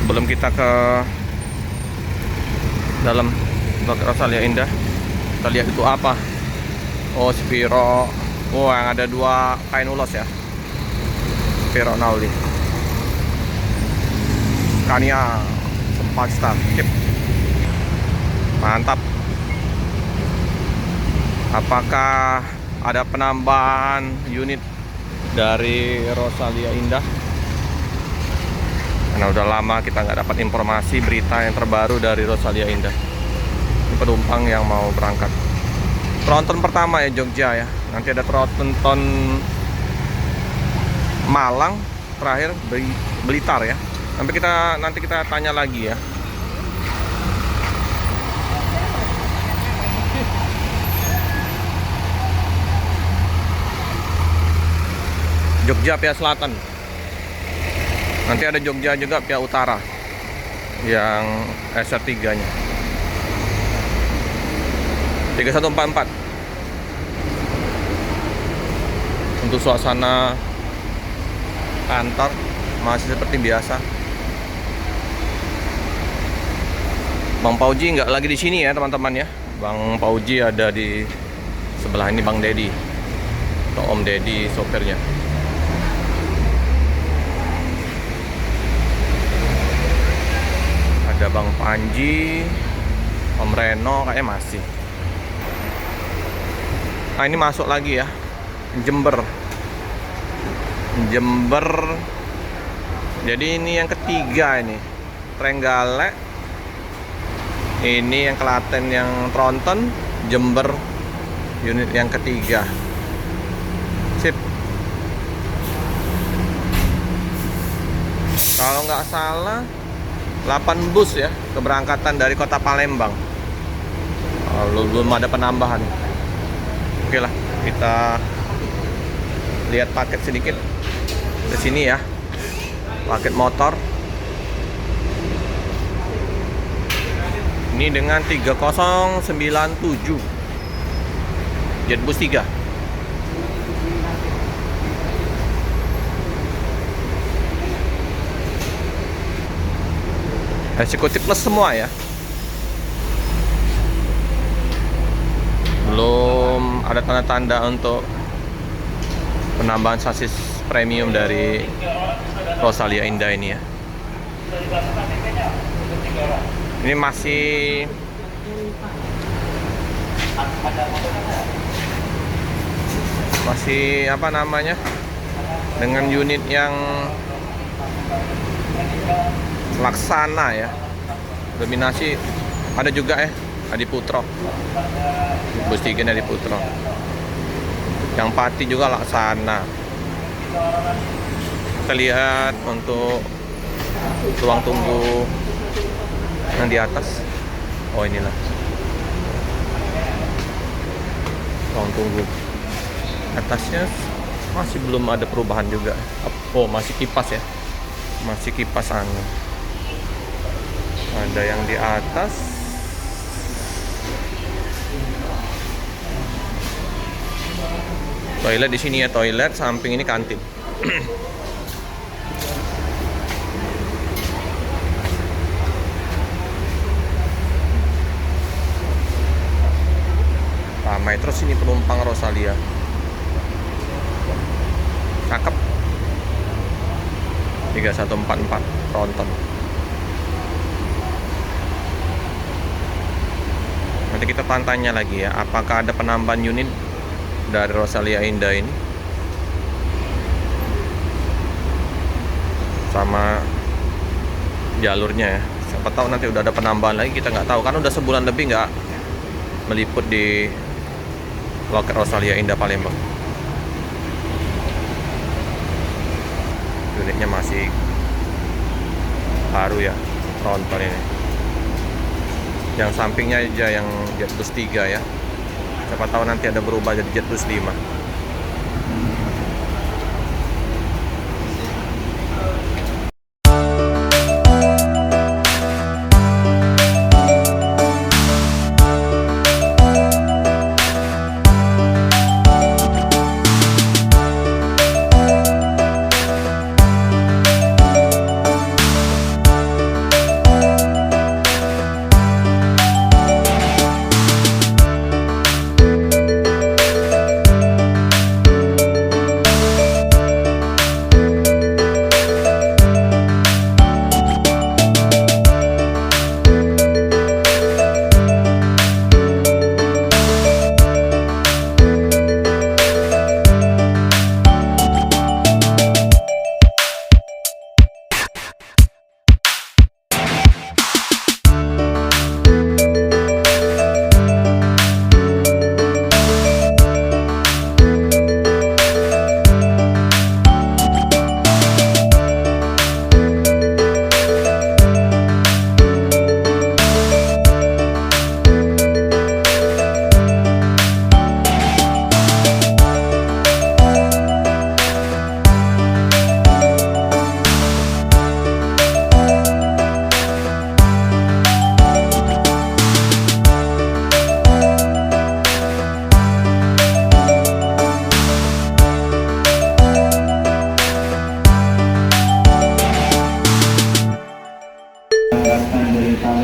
Sebelum kita ke dalam Loket Rosalia Indah, kita lihat itu apa. Oh, Spiro. Oh, yang ada dua kain ulos ya. Spiro Nauli, Scania Sempasta. Sip. Mantap. Apakah ada penambahan unit dari Rosalia Indah? Karena udah lama kita nggak dapat informasi berita yang terbaru dari Rosalia Indah. Ini penumpang yang mau berangkat. Tronton pertama ya Jogja ya. Nanti ada Tronton Malang, terakhir Blitar ya. Nanti kita tanya lagi ya. Jogja pihak selatan. Nanti ada Jogja juga pihak utara, yang SR3 nya 3144. Untuk suasana kantor masih seperti biasa. Bang Pauji nggak lagi di sini ya teman-teman ya. Bang Pauji ada di sebelah ini, Bang Dedi atau Om Dedi sopirnya. Ada Bang Panji, Om Reno kayaknya masih. Nah, ini masuk lagi ya, Jember. Jadi ini yang ketiga ini, Trenggalek. Ini yang Klaten, yang Tronton, Jember unit yang ketiga. Sip. Kalau nggak salah 8 bus ya keberangkatan dari kota Palembang. Belum ada penambahan. Oke lah, kita lihat paket sedikit ke sini ya. Paket motor. Ini dengan 3097 Jetbus 3. Eksekutif plus semua ya. Belum ada tanda-tanda untuk penambahan sasis premium dari Rosalia Indah ini ya. Ini masih apa namanya, dengan unit yang Laksana ya, dominasi. Ada juga Adiputro, bus 3 Adiputro. Yang Pati juga Laksana. Kita lihat untuk ruang tunggu yang di atas. Oh, inilah ruang tunggu atasnya, masih belum ada perubahan juga. Oh, masih kipas ya, masih kipas angin. Ada yang di atas. Toilet di sini ya, toilet samping ini kantin. Ramai terus ini penumpang Rosalia. Cakep. 3144 Tronton. Nanti kita tanya lagi ya, apakah ada penambahan unit dari Rosalia Indah ini sama jalurnya ya. Siapa tahu nanti udah ada penambahan lagi, kita nggak tahu kan udah sebulan lebih nggak meliput di Loket Rosalia Indah Palembang. Unitnya masih baru ya, Tronton ini. Yang sampingnya aja yang Jetbus 3 ya. Siapa tahu nanti ada berubah jadi Jetbus 5.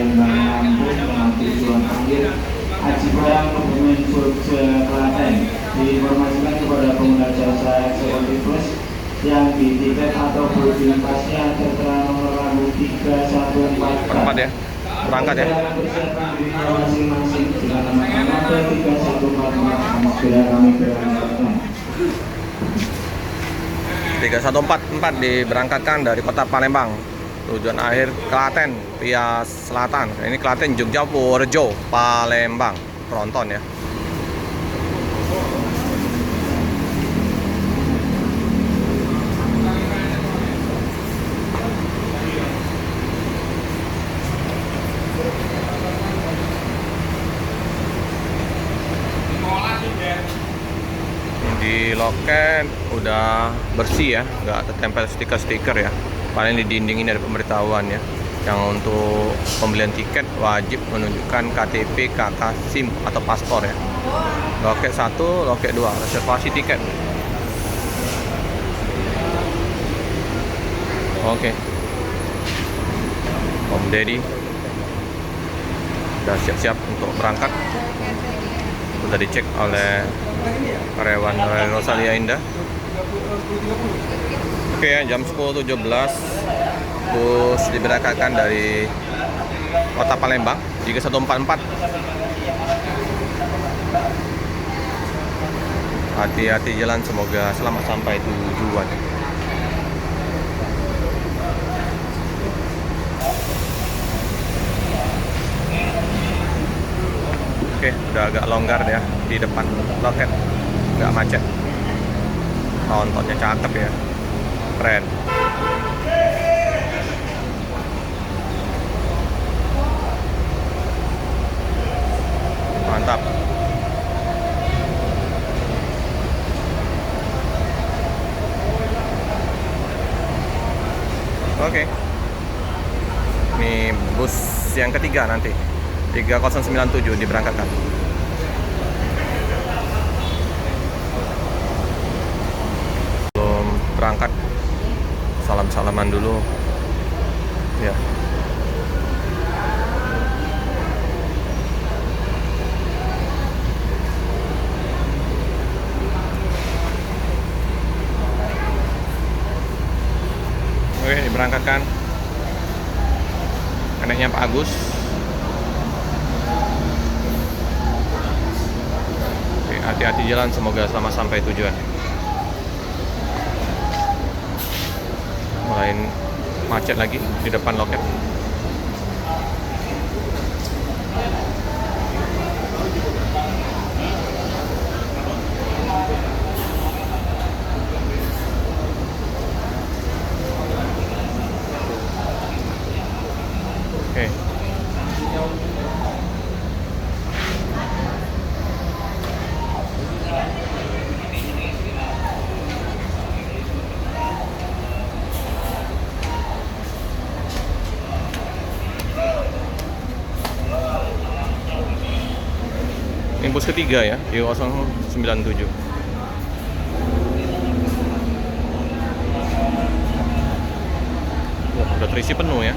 Palembang Lampung dengan tujuan akhir Aji Barang Kebumen Jogja Klaten. Diinformasikan kepada pengguna jasa eksekutif bus yang di tiket atau boarding pasnya tertera nomor rambut 314 Berempat ya, berangkat ya. Persiapan dirinya masing-masing dengan nama 3144 segera kami berangkatkan. 3144 diberangkatkan dari kota Palembang. Tujuan akhir Klaten via selatan. Ini Klaten, Jogja, Purworejo, Palembang, Tronton ya. Di loket udah bersih ya, nggak tertempel stiker-stiker ya. Paling di dinding ini ada pemberitahuan ya. Yang untuk pembelian tiket wajib menunjukkan KTP, KK, SIM atau paspor ya. Loket 1, loket 2, reservasi tiket. Oke. Om Deddy udah siap-siap untuk berangkat. Sudah dicek oleh karyawan Rosalia Indah. Oke ya, jam 10.17 bus diberangkatkan dari kota Palembang 3144. Hati-hati jalan, semoga selamat sampai tujuan. Oke, udah agak longgar ya di depan loket, nggak macet. Nontonnya cakep ya, keren. Mantap. Oke, ini bus yang ketiga nanti 3097 diberangkatkan. Belum berangkat, salam-salaman dulu ya. Oke, diberangkatkan anaknya Pak Agus. Oke, hati-hati jalan, semoga selamat sampai tujuan. Mulai macet lagi di depan loket. Oke. Ini bus ketiga ya, di 097. Wah, udah terisi penuh ya.